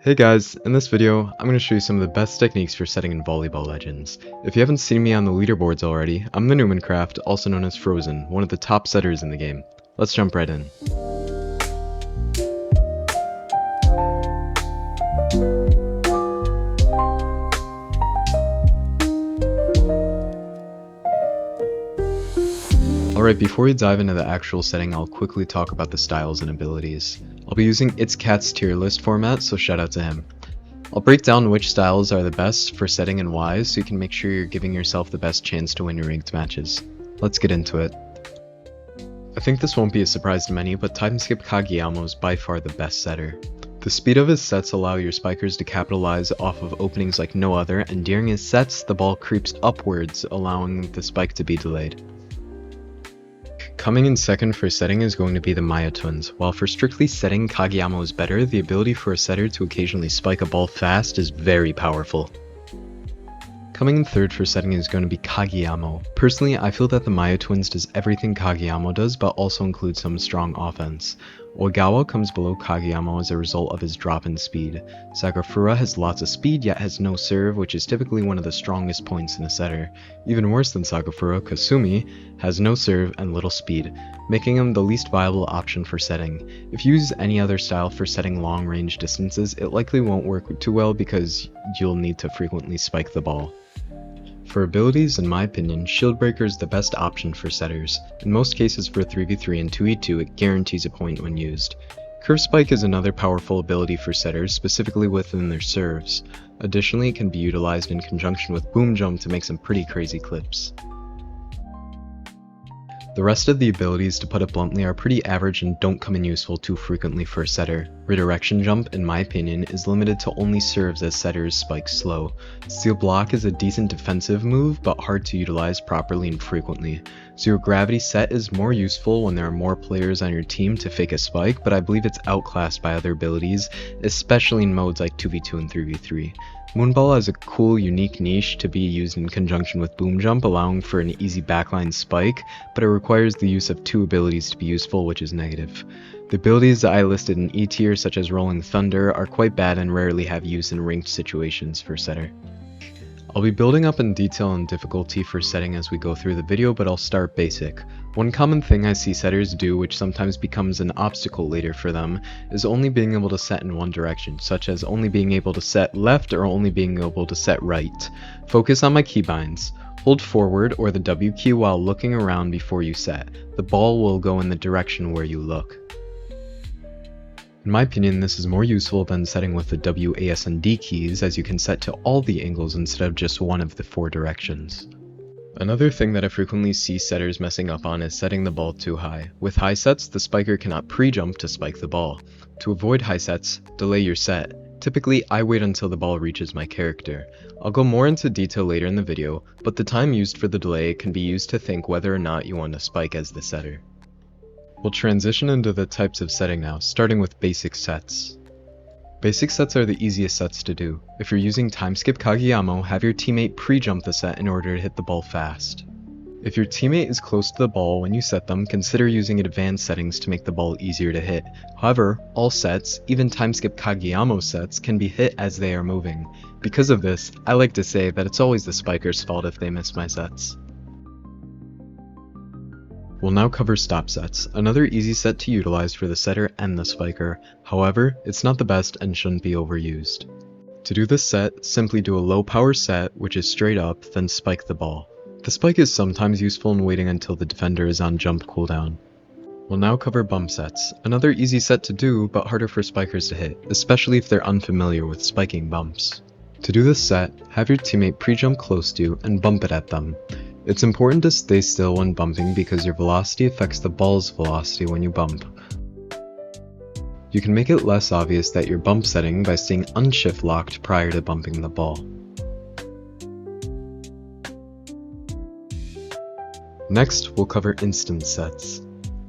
Hey guys, in this video, I'm going to show you some of the best techniques for setting in Volleyball Legends. If you haven't seen me on the leaderboards already, I'm theneumanncraft, also known as Frozen, one of the top setters in the game. Let's jump right in. Alright, before we dive into the actual setting, I'll quickly talk about the styles and abilities. I'll be using It's Cat's tier list format, so shout out to him. I'll break down which styles are the best for setting and why, so you can make sure you're giving yourself the best chance to win your ranked matches. Let's get into it. I think this won't be a surprise to many, but Timeskip Kageyama is by far the best setter. The speed of his sets allow your spikers to capitalize off of openings like no other, and during his sets, the ball creeps upwards, allowing the spike to be delayed. Coming in second for setting is going to be the Maya twins. While for strictly setting, Kageyama is better, the ability for a setter to occasionally spike a ball fast is very powerful. Coming in third for setting is going to be Kageyama. Personally, I feel that the Maya twins does everything Kageyama does, but also includes some strong offense. Ogawa comes below Kageyama as a result of his drop in speed. Sakafura has lots of speed yet has no serve, which is typically one of the strongest points in a setter. Even worse than Sakafura, Kasumi has no serve and little speed, making him the least viable option for setting. If you use any other style for setting long range distances, it likely won't work too well because you'll need to frequently spike the ball. For abilities, in my opinion, Shield Breaker is the best option for setters. In most cases for 3v3 and 2v2, it guarantees a point when used. Curve Spike is another powerful ability for setters, specifically within their serves. Additionally, it can be utilized in conjunction with Boom Jump to make some pretty crazy clips. The rest of the abilities, to put it bluntly, are pretty average and don't come in useful too frequently for a setter. Redirection Jump, in my opinion, is limited to only serves as setters spike slow. Steel Block is a decent defensive move, but hard to utilize properly and frequently. Zero Gravity Set is more useful when there are more players on your team to fake a spike, but I believe it's outclassed by other abilities, especially in modes like 2v2 and 3v3. Moonball has a cool, unique niche to be used in conjunction with Boom Jump, allowing for an easy backline spike, but it requires the use of two abilities to be useful, which is negative. The abilities that I listed in E tier, such as Rolling Thunder, are quite bad and rarely have use in ranked situations for setter. I'll be building up in detail and difficulty for setting as we go through the video, but I'll start basic. One common thing I see setters do, which sometimes becomes an obstacle later for them, is only being able to set in one direction, such as only being able to set left or only being able to set right. Focus on my keybinds. Hold forward or the W key while looking around before you set. The ball will go in the direction where you look. In my opinion, this is more useful than setting with the W, A, S, and D keys, as you can set to all the angles instead of just one of the four directions. Another thing that I frequently see setters messing up on is setting the ball too high. With high sets, the spiker cannot pre-jump to spike the ball. To avoid high sets, delay your set. Typically, I wait until the ball reaches my character. I'll go more into detail later in the video, but the time used for the delay can be used to think whether or not you want to spike as the setter. We'll transition into the types of setting now, starting with basic sets. Basic sets are the easiest sets to do. If you're using Timeskip Kageyama, have your teammate pre-jump the set in order to hit the ball fast. If your teammate is close to the ball when you set them, consider using advanced settings to make the ball easier to hit. However, all sets, even Timeskip Kageyama sets, can be hit as they are moving. Because of this, I like to say that it's always the spiker's fault if they miss my sets. We'll now cover stop sets, another easy set to utilize for the setter and the spiker. However, it's not the best and shouldn't be overused. To do this set, simply do a low power set, which is straight up, then spike the ball. The spike is sometimes useful in waiting until the defender is on jump cooldown. We'll now cover bump sets, another easy set to do, but harder for spikers to hit, especially if they're unfamiliar with spiking bumps. To do this set, have your teammate pre-jump close to you and bump it at them. It's important to stay still when bumping because your velocity affects the ball's velocity when you bump. You can make it less obvious that you're bump setting by staying unshift locked prior to bumping the ball. Next, we'll cover instance sets.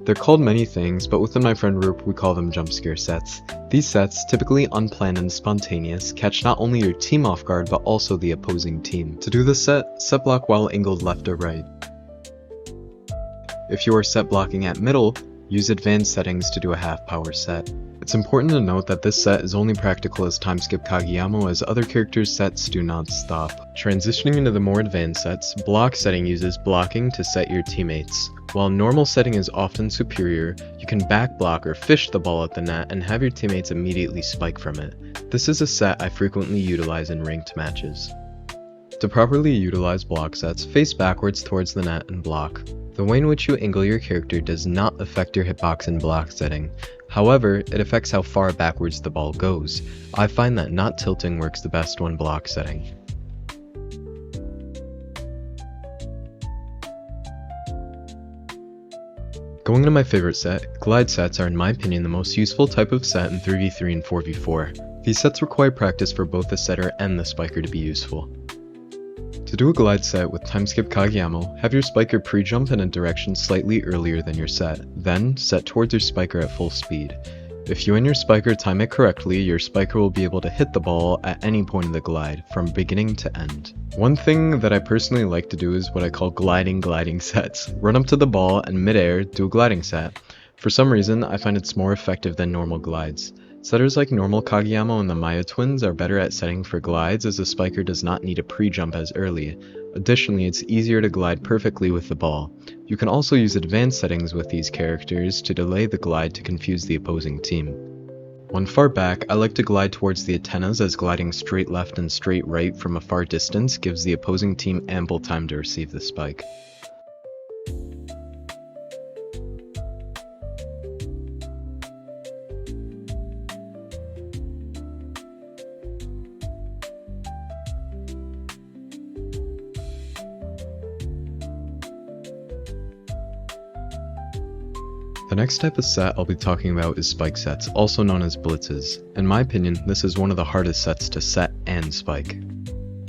They're called many things, but within my friend group we call them Jumpscare sets. These sets, typically unplanned and spontaneous, catch not only your team off guard but also the opposing team. To do this set block while angled left or right. If you are set blocking at middle, use advanced settings to do a half power set. It's important to note that this set is only practical as timeskip Kageyama, as other characters' sets do not stop. Transitioning into the more advanced sets, block setting uses blocking to set your teammates. While normal setting is often superior, you can back block or fish the ball at the net and have your teammates immediately spike from it. This is a set I frequently utilize in ranked matches. To properly utilize block sets, face backwards towards the net and block. The way in which you angle your character does not affect your hitbox in block setting. However, it affects how far backwards the ball goes. I find that not tilting works the best when block setting. Going into my favorite set, glide sets are in my opinion the most useful type of set in 3v3 and 4v4. These sets require practice for both the setter and the spiker to be useful. To do a glide set with timeskip Kageyama, have your spiker pre-jump in a direction slightly earlier than your set, then set towards your spiker at full speed. If you and your spiker time it correctly, your spiker will be able to hit the ball at any point of the glide, from beginning to end. One thing that I personally like to do is what I call gliding sets. Run up to the ball and mid-air do a gliding set. For some reason, I find it's more effective than normal glides. Setters like normal Kageyama and the Maya twins are better at setting for glides, as the spiker does not need a pre-jump as early. Additionally, it's easier to glide perfectly with the ball. You can also use advanced settings with these characters to delay the glide to confuse the opposing team. When far back, I like to glide towards the antennas, as gliding straight left and straight right from a far distance gives the opposing team ample time to receive the spike. The next type of set I'll be talking about is spike sets, also known as blitzes. In my opinion, this is one of the hardest sets to set and spike.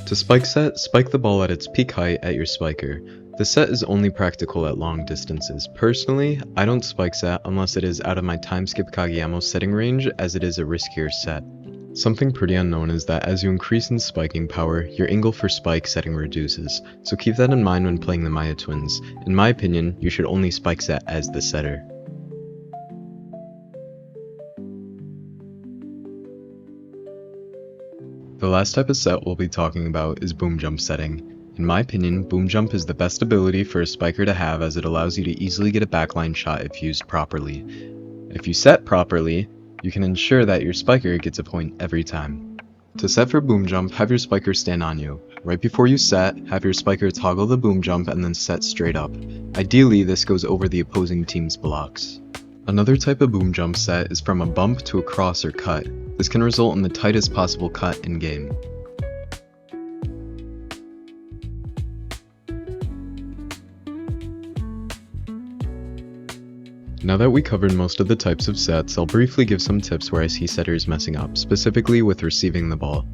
To spike set, spike the ball at its peak height at your spiker. The set is only practical at long distances. Personally, I don't spike set unless it is out of my timeskip Kageyama setting range, as it is a riskier set. Something pretty unknown is that as you increase in spiking power, your angle for spike setting reduces, so keep that in mind when playing the Maya twins. In my opinion, you should only spike set as the setter. The last type of set we'll be talking about is boom jump setting. In my opinion, boom jump is the best ability for a spiker to have, as it allows you to easily get a backline shot if used properly. If you set properly, you can ensure that your spiker gets a point every time. To set for boom jump, have your spiker stand on you. Right before you set, have your spiker toggle the boom jump and then set straight up. Ideally, this goes over the opposing team's blocks. Another type of boom jump set is from a bump to a cross or cut. This can result in the tightest possible cut in game. Now that we covered most of the types of sets, I'll briefly give some tips where I see setters messing up, specifically with receiving the ball.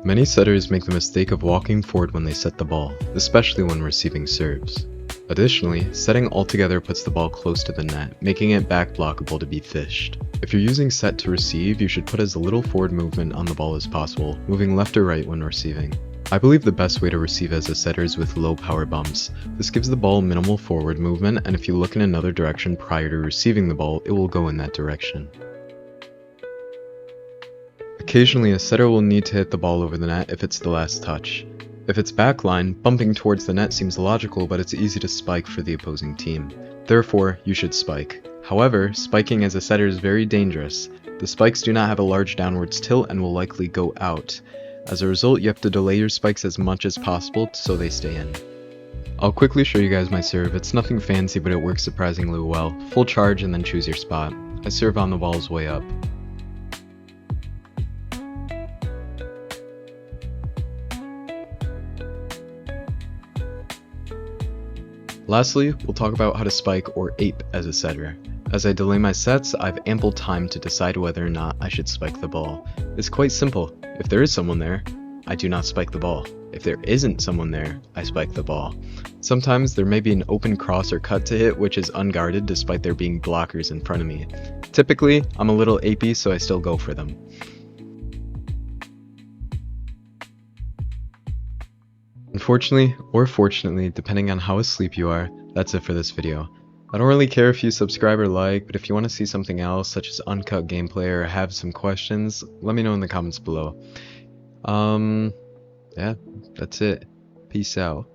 Many setters make the mistake of walking forward when they set the ball, especially when receiving serves. Additionally, setting altogether puts the ball close to the net, making it back blockable to be fished. If you're using set to receive, you should put as little forward movement on the ball as possible, moving left or right when receiving. I believe the best way to receive as a setter is with low power bumps. This gives the ball minimal forward movement, and if you look in another direction prior to receiving the ball, it will go in that direction. Occasionally, a setter will need to hit the ball over the net if it's the last touch. If it's backline, bumping towards the net seems logical, but it's easy to spike for the opposing team. Therefore, you should spike. However, spiking as a setter is very dangerous. The spikes do not have a large downwards tilt and will likely go out. As a result, you have to delay your spikes as much as possible so they stay in. I'll quickly show you guys my serve. It's nothing fancy, but it works surprisingly well. Full charge and then choose your spot. I serve on the ball's way up. Lastly, we'll talk about how to spike or ape as a setter. As I delay my sets, I have ample time to decide whether or not I should spike the ball. It's quite simple. If there is someone there, I do not spike the ball. If there isn't someone there, I spike the ball. Sometimes there may be an open cross or cut to hit which is unguarded despite there being blockers in front of me. Typically, I'm a little apey, so I still go for them. Unfortunately, or fortunately, depending on how asleep you are, that's it for this video. I don't really care if you subscribe or like, but if you want to see something else, such as uncut gameplay or have some questions, let me know in the comments below. Yeah, that's it. Peace out.